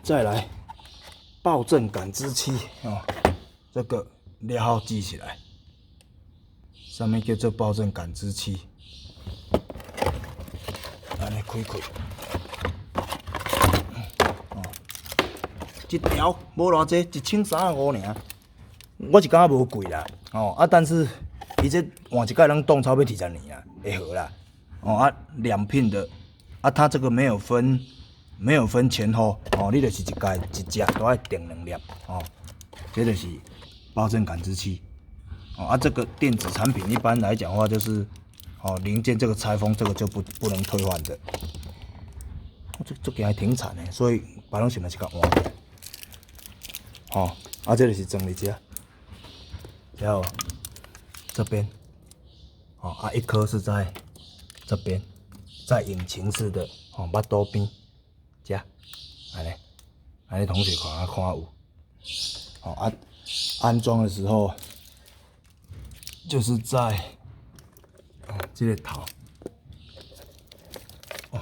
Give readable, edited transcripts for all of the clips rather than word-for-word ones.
再来爆震感知器哦，这个料号记起来，上面叫做爆震感知器。安尼开开，一条无偌济，1350尔。我是感觉无贵啦，但是伊这换一届能动超要20年啊，会好啦。两片的，它这个没有分前后，你就是一只都要电2粒，这就是爆震感知器。这个电子产品一般来讲的话，就是零件这个拆封，这个就不能退换的。这个还挺惨的，所以别人想来是甲换的。这就是整理只，然后这边，一颗是在这边，在引擎室的巴肚边，这，安尼同学看有，安装的时候就是在这个头。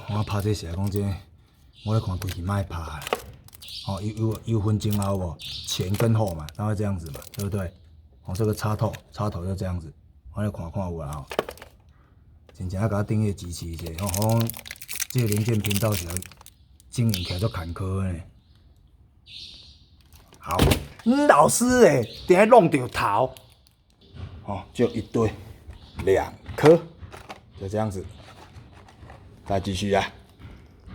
我拍这是来讲这，我咧看规气歹拍啦。有分前后无，前跟后嘛，它会这样子嘛，对不对？这个插头就这样子，我来看有啦。真正要甲它订阅支持一下，这个零件频道是经营起来足坎坷的呢。好，老师定下弄到头，就一对，2颗，就这样子。再继续啊。